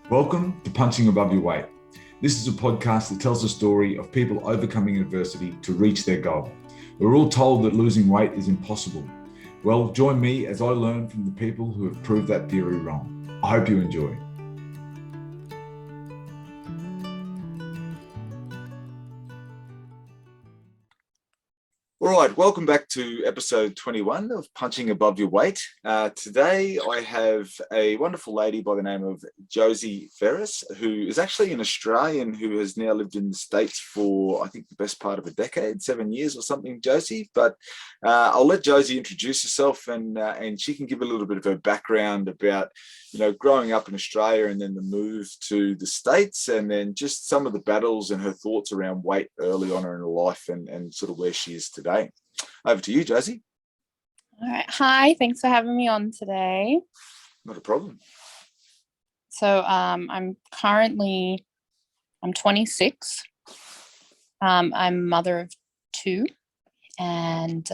Welcome to Punching Above Your Weight. This is a podcast that tells the story of people overcoming adversity to reach their goal. We're all told that losing weight is impossible. Well, join me as I learn from the people who have proved that theory wrong. I hope you enjoy. All right, welcome back to episode 21 of Punching Above Your Weight. Today I have a wonderful lady by the name of Josie Ferris, who is actually an Australian who has now lived in the States for, I think, the best part of a decade, 7 years or something, Josie. But I'll let Josie introduce herself and she can give a little bit of her background about, growing up in Australia and then the move to the States, and then just some of the battles and her thoughts around weight early on in her life and sort of where she is today. Over to you, Jazzy. All right. Hi, thanks for having me on today. Not a problem. So I'm 26. I'm mother of 2, and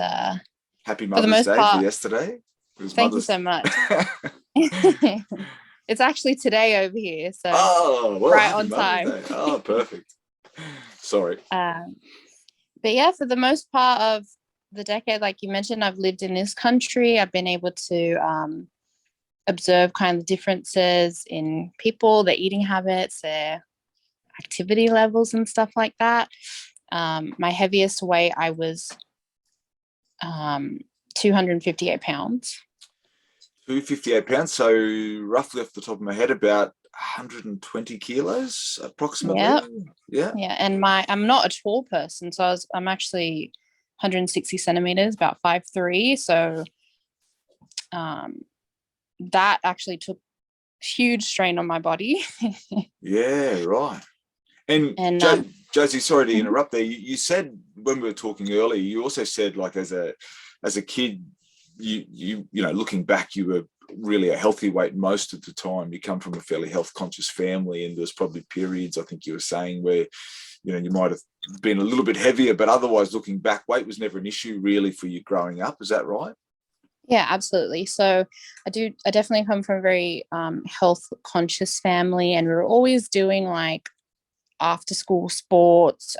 happy Mother's Day for yesterday. Thank you so much. It's actually today over here, so right on time. Oh, perfect. Sorry. But yeah, for the most part of the decade, like you mentioned, I've lived in this country. I've been able to observe kind of differences in people, their eating habits, their activity levels and stuff like that. My heaviest weight, I was 258 pounds. 258 pounds, so roughly off the top of my head, about 120 kilos approximately. Yeah. And I'm not a tall person, so I'm actually 160 centimeters, about 5'3". So that actually took huge strain on my body. Yeah, right. And Josie, sorry to interrupt there. You said when we were talking earlier, you also said like as a kid, you looking back, you were really a healthy weight most of the time. You come from a fairly health conscious family, and there was probably periods, I think you were saying, where you might have been a little bit heavier, but otherwise looking back, weight was never an issue really for you growing up. Is that right? Yeah, absolutely. So I definitely come from a very health conscious family, and we were always doing like after school sports,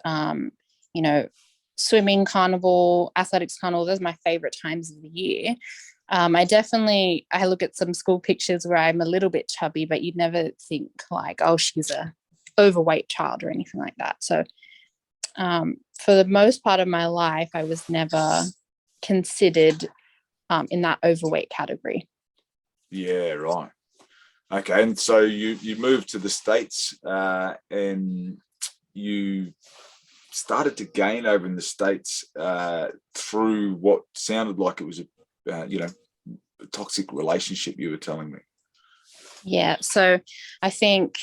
swimming, carnival, athletics carnival. Those are my favorite times of the year. I look at some school pictures where I'm a little bit chubby, but you'd never think like, oh, she's a overweight child or anything like that. So for the most part of my life, I was never considered in that overweight category. Yeah, right. Okay, and so you moved to the States and you started to gain over in the States through what sounded like it was a toxic relationship, you were telling me. Yeah, so I think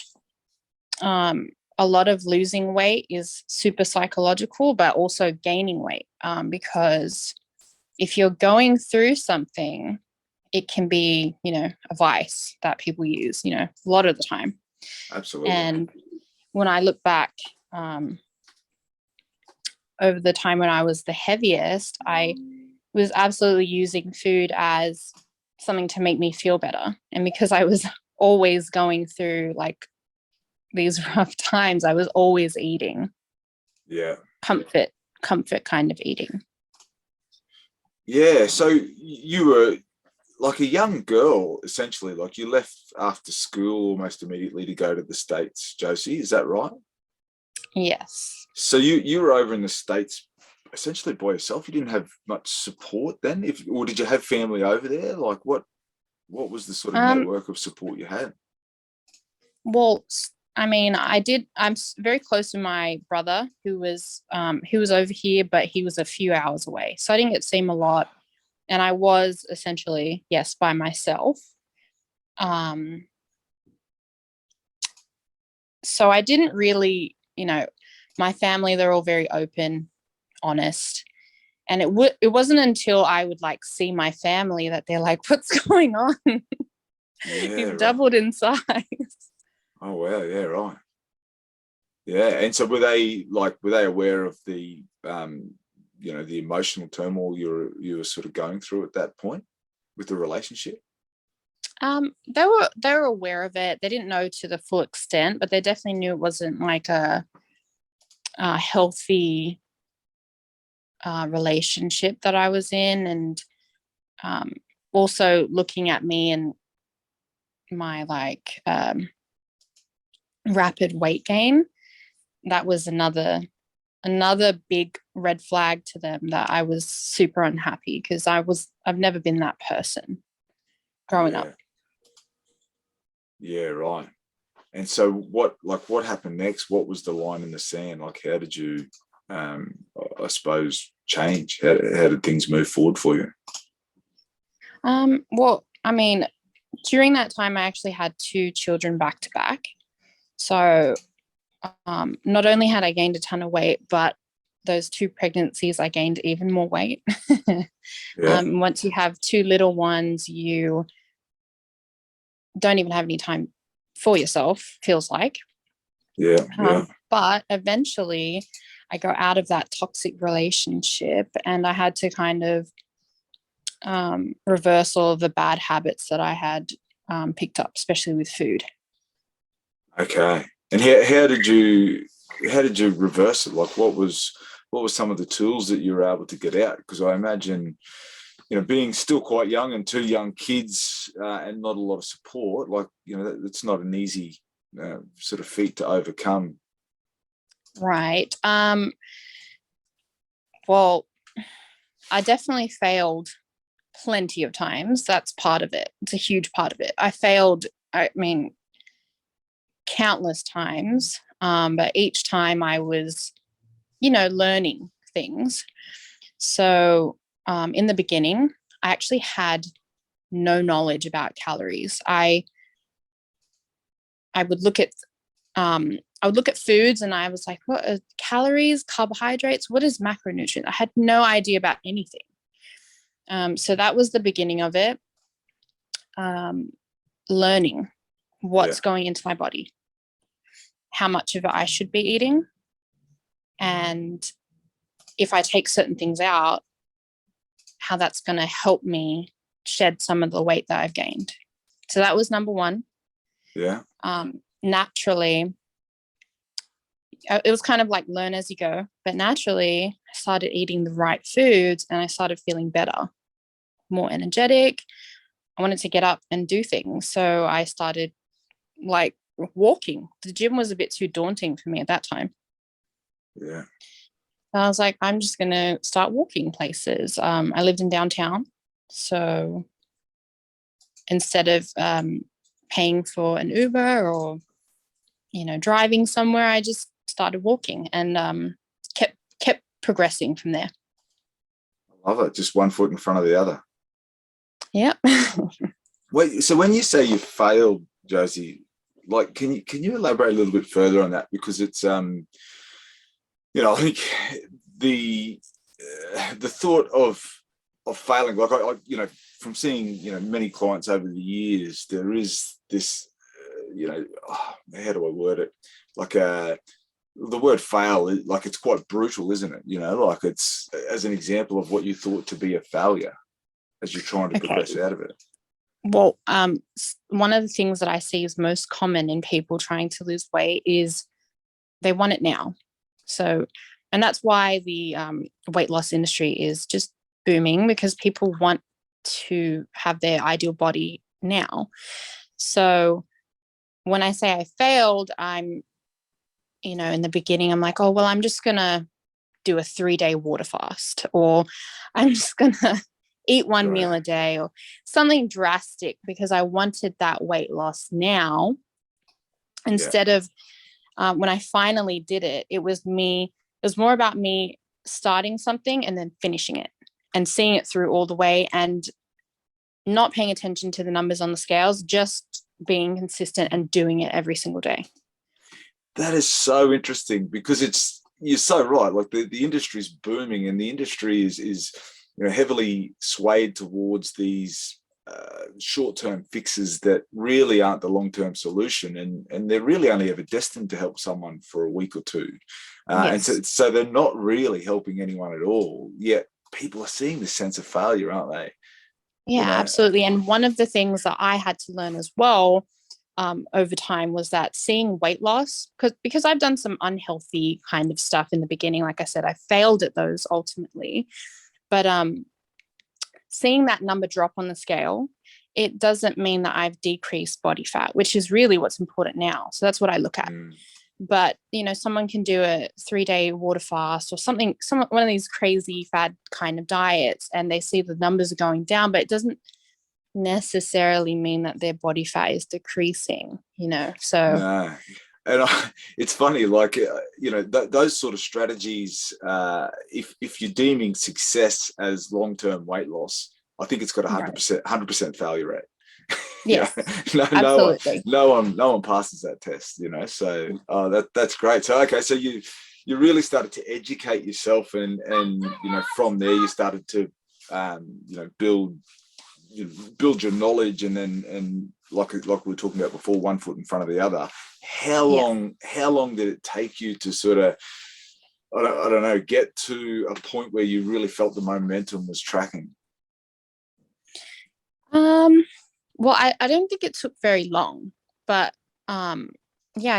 a lot of losing weight is super psychological, but also gaining weight, because if you're going through something, it can be, a vice that people use, a lot of the time. Absolutely. And when I look back over the time when I was the heaviest, I was absolutely using food as something to make me feel better. And because I was always going through like these rough times, I was always eating. Yeah. Comfort kind of eating. Yeah. So you were like a young girl, essentially, like you left after school almost immediately to go to the States, Josie. Is that right? Yes. So you were over in the States essentially by yourself. You didn't have much support then, or did you have family over there? Like what was the sort of network of support you had? Well, I mean, I'm very close to my brother who was over here, but he was a few hours away. So I didn't get to see him a lot. And I was essentially, yes, by myself. So I didn't really, my family, they're all very open, honest. And it wasn't until I would like see my family that they're like, what's going on? Yeah, You've doubled in size. Oh, wow. Yeah, right. Yeah. And so were they aware of the, the emotional turmoil you were sort of going through at that point with the relationship? They were aware of it. They didn't know to the full extent, but they definitely knew it wasn't like a healthy relationship that I was in, and also looking at me and my like rapid weight gain. That was another big red flag to them, that I was super unhappy, because I've never been that person growing up. Yeah, right. And so what happened next? What was the line in the sand? Like, how did you, I suppose, change? How did things move forward for you? Well, I mean, during that time, I actually had 2 children back to back. So not only had I gained a ton of weight, but those 2 pregnancies, I gained even more weight. Once you have 2 little ones, you don't even have any time for yourself, feels like. But eventually I got out of that toxic relationship, and I had to kind of reverse all of the bad habits that I had picked up, especially with food. Okay. And how did you reverse it? Like, what was some of the tools that you were able to get out? Because I imagine, being still quite young and 2 young kids and not a lot of support, like, that's not an easy sort of feat to overcome. Right. Well, I definitely failed plenty of times. That's part of it. It's a huge part of it. I failed, I mean, countless times. But each time I was, learning things. So in the beginning, I actually had no knowledge about calories. I would look at foods, and I was like, what are calories, carbohydrates? What is macronutrient? I had no idea about anything. So that was the beginning of it. Learning what's going into my body, how much of it I should be eating, and if I take certain things out, how that's going to help me shed some of the weight that I've gained. So that was number 1. Naturally, it was kind of like learn as you go, but naturally I started eating the right foods, and I started feeling better, more energetic. I wanted to get up and do things. So I started like walking. The gym was a bit too daunting for me at that time. Yeah. And I was like, I'm just going to start walking places. I lived in downtown. So instead of paying for an Uber or, driving somewhere, I just started walking, and kept progressing from there. I love it. Just one foot in front of the other. Yeah. Wait, so when you say you failed, Josie, like, can you elaborate a little bit further on that? Because it's I think the thought of failing, like I from seeing many clients over the years, there is this how do I word it? Like the word fail, like, it's quite brutal, isn't it? Like, it's as an example of what you thought to be a failure as you're trying to progress out of it. Well, one of the things that I see is most common in people trying to lose weight is they want it now. So, and that's why the weight loss industry is just booming, because people want to have their ideal body now. So when I say I failed, I'm, in the beginning, I'm like, oh, well, I'm just going to do a 3-day water fast, or I'm just going to eat one meal a day, or something drastic, because I wanted that weight loss now. Instead of when I finally did it, it was more about me starting something and then finishing it and seeing it through all the way, and not paying attention to the numbers on the scales, just being consistent and doing it every single day. That is so interesting, because you're so right. Like, the industry is booming, and the industry is heavily swayed towards these short-term fixes that really aren't the long-term solution, and they're really only ever destined to help someone for a week or 2. And so they're not really helping anyone at all, yet people are seeing this sense of failure, aren't they? Yeah, absolutely. And one of the things that I had to learn as well over time was that seeing weight loss, because I've done some unhealthy kind of stuff in the beginning. Like I said, I failed at those ultimately, but seeing that number drop on the scale, it doesn't mean that I've decreased body fat, which is really what's important now. So that's what I look at. But, someone can do a 3-day water fast or one of these crazy fad kind of diets, and they see the numbers are going down, but it doesn't necessarily mean that their body fat is decreasing, so. No. And it's funny, like, those sort of strategies, if you're deeming success as long-term weight loss, I think it's got 100% failure rate. Yes, absolutely. No one passes that test, so that's great. So, okay, so you really started to educate yourself, and from there you started to, build your knowledge, and then like we were talking about before, one foot in front of the other. How long did it take you to sort of, I don't know, get to a point where you really felt the momentum was tracking? Well, I don't think it took very long, but I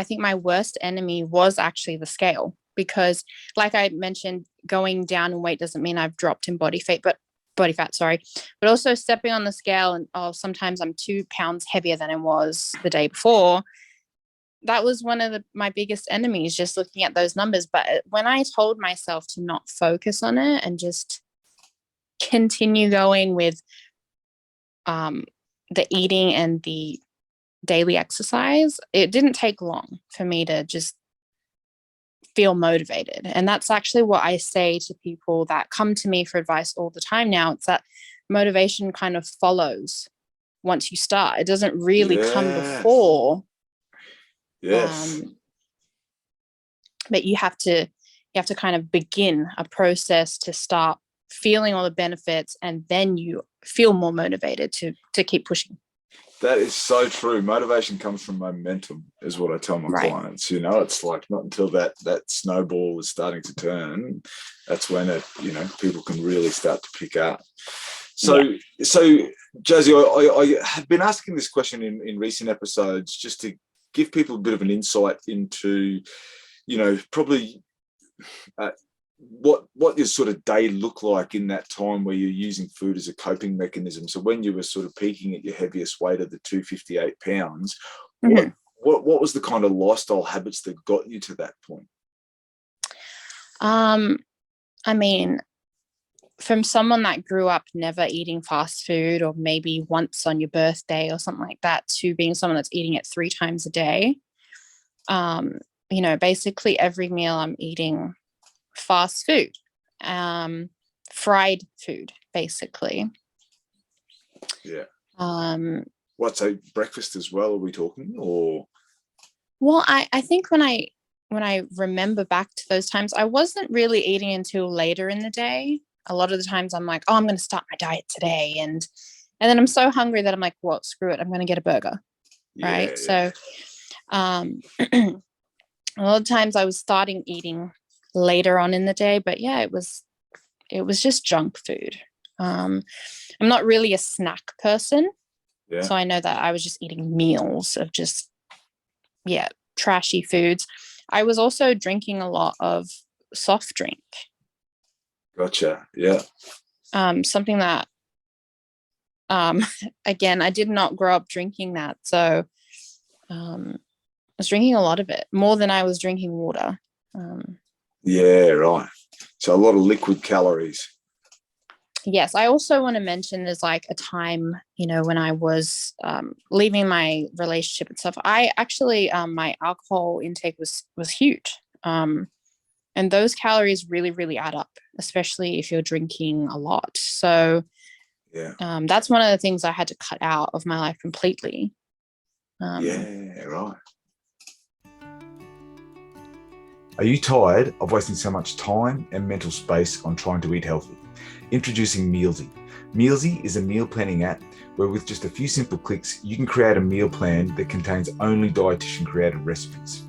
think my worst enemy was actually the scale, because like I mentioned, going down in weight doesn't mean I've dropped in body fat, but also stepping on the scale and sometimes I'm 2 pounds heavier than I was the day before. That was one of my biggest enemies, just looking at those numbers. But when I told myself to not focus on it and just continue going with the eating and the daily exercise, it didn't take long for me to just feel motivated. And that's actually what I say to people that come to me for advice all the time now. It's that motivation kind of follows once you start. It doesn't really come before. Yes. But you have to kind of begin a process to start feeling all the benefits, and then you feel more motivated to keep pushing. That is so true. Motivation comes from momentum, is what I tell my clients. It's like not until that snowball is starting to turn, that's when people can really start to pick up. So Jazzy, I have been asking this question in recent episodes just to give people a bit of an insight into, probably what your sort of day looked like in that time where you're using food as a coping mechanism. So when you were sort of peaking at your heaviest weight of the 258 pounds, what was the kind of lifestyle habits that got you to that point? I mean, from someone that grew up never eating fast food, or maybe once on your birthday or something like that, to being someone that's eating it 3 times a day, basically every meal I'm eating fast food, fried food, basically. What, so breakfast as well, are we talking? Or well, I think when I remember back to those times, I wasn't really eating until later in the day. A lot of the times I'm like, I'm going to start my diet today, and then I'm so hungry that I'm like, well, screw it, I'm going to get a burger. So a lot of times I was starting eating later on in the day, but it was just junk food. I'm not really a snack person, so I know that I was just eating meals of just trashy foods. I was also drinking a lot of soft drink. Gotcha. Something that again, I did not grow up drinking that, so I was drinking a lot of it, more than I was drinking water. So a lot of liquid calories. Yes, I also want to mention there's like a time, when I was leaving my relationship and stuff, I actually, my alcohol intake was huge. And those calories really, really add up, especially if you're drinking a lot. So that's one of the things I had to cut out of my life completely. Are you tired of wasting so much time and mental space on trying to eat healthy? Introducing Mealsy. Mealsy is a meal planning app where with just a few simple clicks, you can create a meal plan that contains only dietitian created recipes.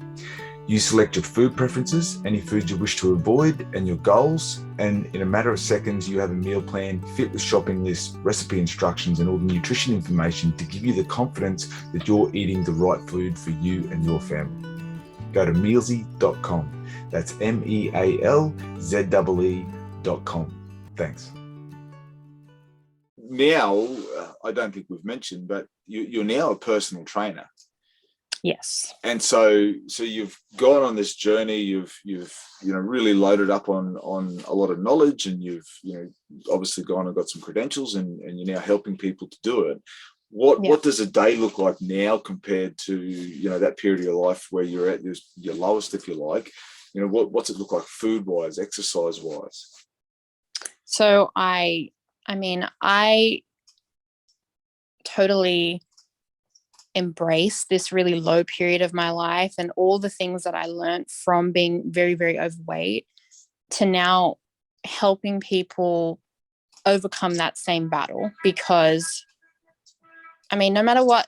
You select your food preferences, any foods you wish to avoid, and your goals. And in a matter of seconds, you have a meal plan fit with shopping lists, recipe instructions, and all the nutrition information to give you the confidence that you're eating the right food for you and your family. Go to mealsy.com. That's MEALZEE.com. Thanks. Now, I don't think we've mentioned, but you're now a personal trainer. Yes. And so you've gone on this journey. You've really loaded up on a lot of knowledge, and you've obviously gone and got some credentials, and you're now helping people to do it. What does a day look like now compared to that period of your life where you're at your lowest, if you like? What's it look like food wise, exercise wise? So I totally embrace this really low period of my life and all the things that I learned from being very, very overweight to now helping people overcome that same battle. Because no matter what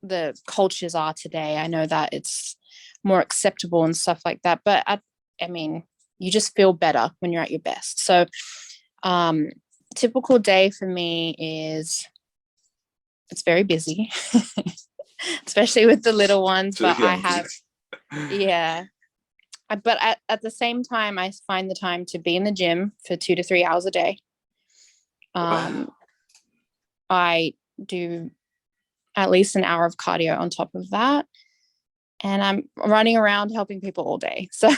the cultures are today, I know that it's more acceptable and stuff like that, but you just feel better when you're at your best. So typical day for me is, it's very busy, especially with the little ones, but I have, but at the same time, I find the time to be in the gym for 2 to 3 hours a day. I do at least an hour of cardio on top of that, and I'm running around helping people all day. So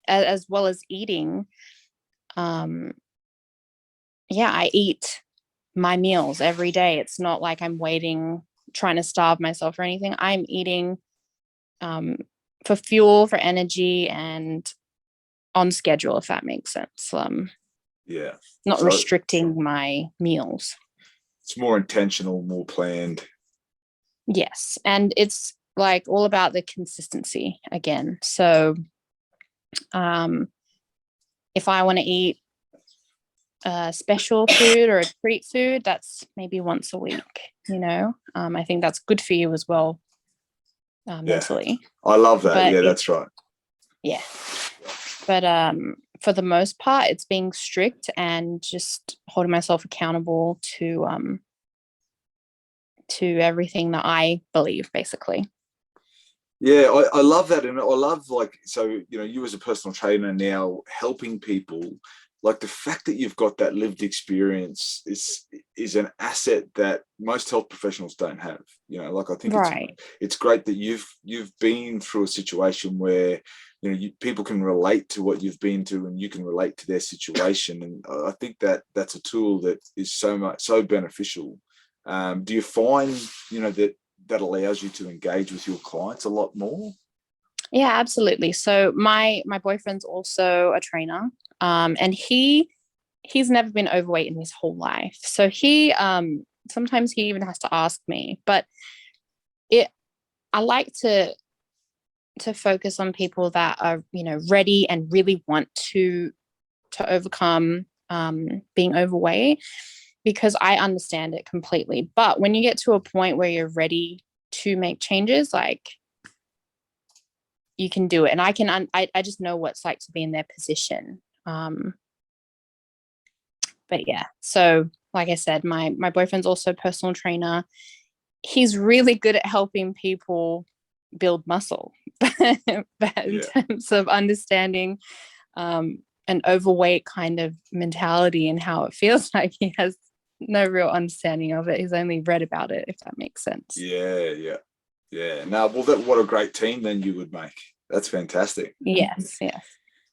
as well as eating, I eat my meals every day. It's not like I'm waiting, trying to starve myself or anything. I'm eating for fuel, for energy, and on schedule, if that makes sense. Not restricting my meals. It's more intentional, more planned. Yes. And it's like all about the consistency again. So if I want to eat special food or a treat food, that's maybe once a week. I think that's good for you as well, mentally. I love that. But that's right. Yeah. But for the most part, it's being strict and just holding myself accountable to everything that I believe, basically. Yeah, I love that. And I love, you as a personal trainer now helping people, like the fact that you've got that lived experience is an asset that most health professionals don't have. I think it's great that you've been through a situation where people can relate to what you've been to, and you can relate to their situation. And I think that that's a tool that is so beneficial. Do you find that allows you to engage with your clients a lot more? Yeah, absolutely. So my boyfriend's also a trainer, and he's never been overweight in his whole life. So he sometimes he even has to ask me, but I like to focus on people that are ready and really want to overcome being overweight, because I understand it completely. But when you get to a point where you're ready to make changes, you can do it. And I just know what it's like to be in their position. But yeah, so like I said, my boyfriend's also a personal trainer. He's really good at helping people build muscle, but in terms of understanding an overweight kind of mentality and how it feels like, he has no real understanding of it. He's only read about it, if that makes sense. Yeah. Now, what a great team then you would make. That's fantastic. Yes.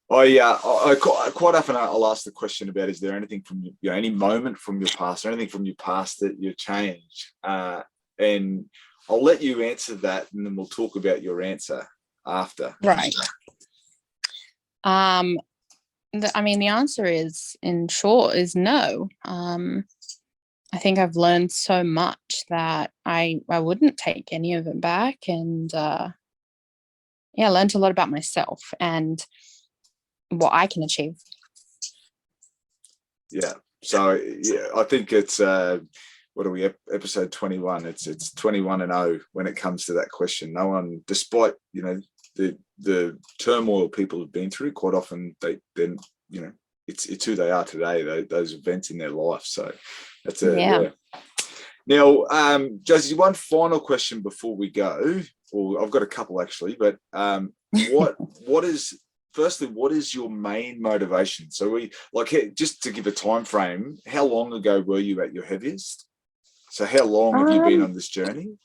I quite often I'll ask the question about, is there anything from any moment from your past or anything from your past that you changed? And I'll let you answer that, and then we'll talk about your answer after. Right. The answer is, in short, is no. I think I've learned so much that I wouldn't take any of it back, and I learned a lot about myself and what I can achieve. Yeah. So I think it's what are we, episode 21? It's 21 and 0 when it comes to that question. No one, despite, you know, the turmoil people have been through, quite often then, you know, it's who they are today, those events in their life. So that's yeah. Now, Josie, one final question before we go. Well, I've got a couple actually, but what is your main motivation? So we just to give a time frame, how long ago were you at your heaviest? So how long have you been on this journey?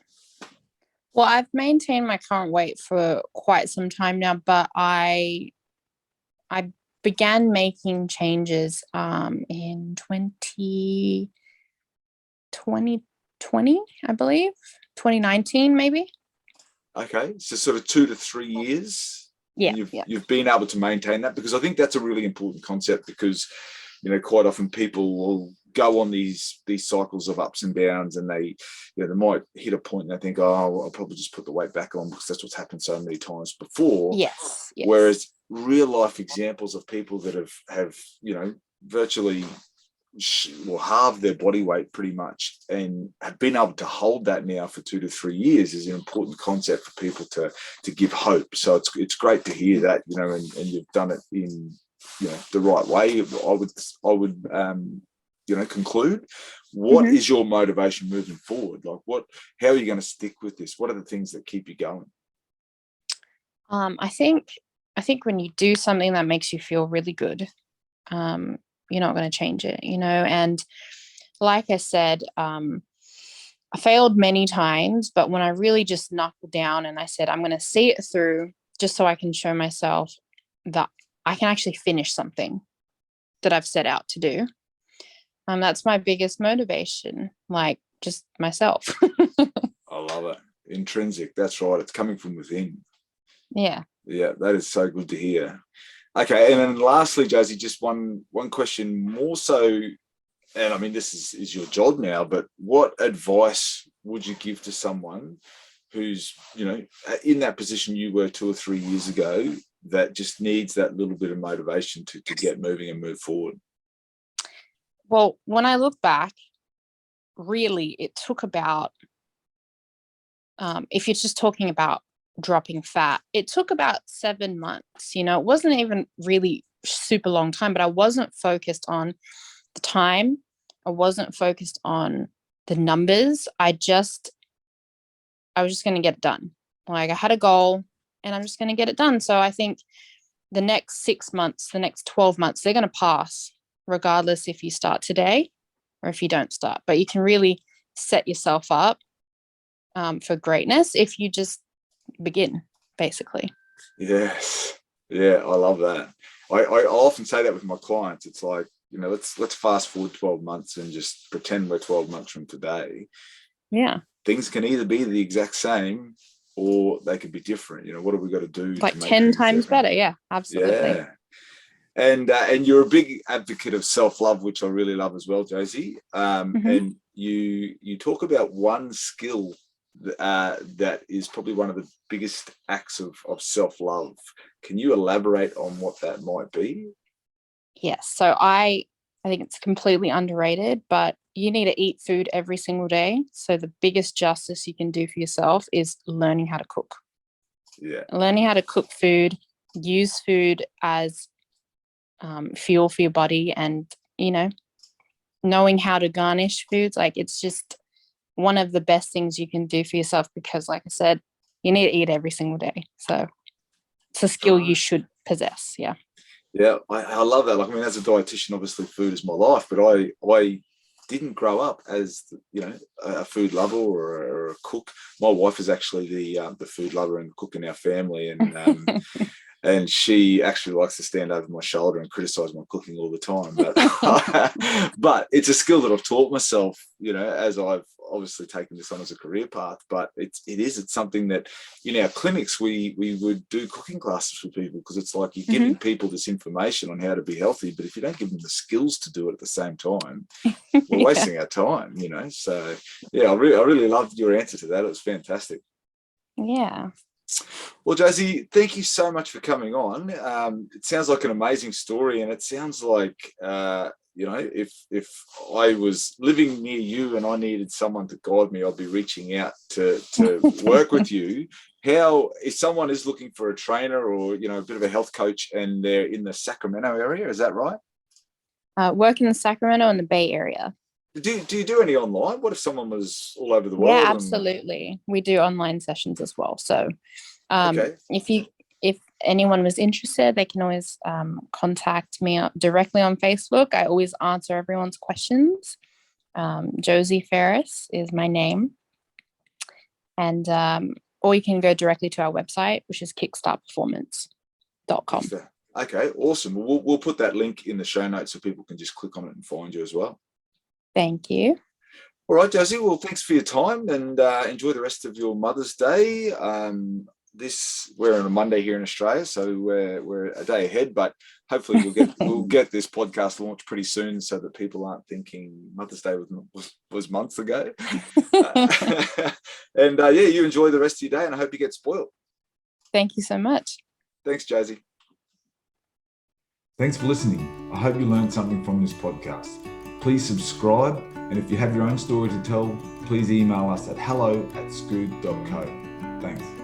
Well, I've maintained my current weight for quite some time now, but I began making changes in 2020, I believe, 2019 maybe. Okay, so sort of 2 to 3 years. Yeah, you've been able to maintain that, because I think that's a really important concept, because, you know, quite often people will go on these cycles of ups and downs, and they might hit a point and they think, oh, I'll probably just put the weight back on because that's what's happened so many times before. Yes. Whereas real life examples of people that have you know, virtually halved their body weight pretty much, and have been able to hold that now for 2 to 3 years, is an important concept for people to give hope. So it's great to hear that, you know, and you've done it in, you know, the right way. I would you know, conclude. What is your motivation moving forward? Like, how are you going to stick with this? What are the things that keep you going? I think when you do something that makes you feel really good, you're not going to change it, you know. And like I said, I failed many times, but when I really just knuckled down and I said, I'm going to see it through, just so I can show myself that I can actually finish something that I've set out to do. That's my biggest motivation, like just myself. I love it. Intrinsic. That's right. It's coming from within. Yeah. Yeah, that is so good to hear. Okay, and then lastly, Jazzy, just one question more so, and I mean, this is your job now, but what advice would you give to someone who's, you know, in that position you were 2 or 3 years ago, that just needs that little bit of motivation to get moving and move forward? Well, when I look back, really, it took about, if you're just talking about dropping fat, it took about 7 months. You know, it wasn't even really super long time, but I wasn't focused on the time. I wasn't focused on the numbers. I was just going to get it done. Like, I had a goal and I'm just going to get it done. So I think the next 6 months, the next 12 months, they're going to pass, regardless if you start today or if you don't start. But you can really set yourself up for greatness if you just begin, basically. Yes. Yeah, I love that. I often say that with my clients. It's like, you know, let's fast forward 12 months and just pretend we're 12 months from today. Yeah. Things can either be the exact same or they could be different. You know, what have we got to do? Like 10 times better. Yeah, absolutely. Yeah. And you're a big advocate of self-love, which I really love as well, Josie. And you talk about one skill that is probably one of the biggest acts of self-love. Can you elaborate on what that might be? Yes. So I think it's completely underrated, but you need to eat food every single day. So the biggest justice you can do for yourself is learning how to cook. Yeah. Learning how to cook food, use food as fuel for your body, and, you know, knowing how to garnish foods. Like, it's just one of the best things you can do for yourself, because, like I said, you need to eat every single day. So it's a skill you should possess. Yeah. Yeah, I love that. Like, I mean, as a dietitian, obviously food is my life, but I didn't grow up as, you know, a food lover or a cook. My wife is actually the food lover and cook in our family, and and she actually likes to stand over my shoulder and criticize my cooking all the time. But it's a skill that I've taught myself, you know, as I've obviously taken this on as a career path. But it's something that in our clinics we would do cooking classes for people, because it's like you're giving people this information on how to be healthy, but if you don't give them the skills to do it at the same time, we're wasting our time, you know. So yeah, I really loved your answer to that. It was fantastic. Yeah. Well, Jazzy, thank you so much for coming on. It sounds like an amazing story, and it sounds like you know, if I was living near you and I needed someone to guide me, I'd be reaching out to work with you. How, if someone is looking for a trainer or, you know, a bit of a health coach and they're in the Sacramento area, is that right? Work in the Sacramento and the Bay Area. Do you do any online? What if someone was all over the world? Yeah, absolutely. We do online sessions as well. So Okay. if anyone was interested, they can always contact me directly on Facebook. I always answer everyone's questions. Josie Ferris is my name. And or you can go directly to our website, which is kickstartperformance.com. Okay, awesome. We'll put that link in the show notes so people can just click on it and find you as well. Thank you. All right, Jazzy. Well, thanks for your time and enjoy the rest of your Mother's Day. We're on a Monday here in Australia, so we're a day ahead, but hopefully we'll get this podcast launched pretty soon so that people aren't thinking Mother's Day was months ago. And yeah, you enjoy the rest of your day, and I hope you get spoiled. Thank you so much. Thanks, Jazzy. Thanks for listening. I hope you learned something from this podcast. Please subscribe, and if you have your own story to tell, please email us at hello@scoot.co. Thanks.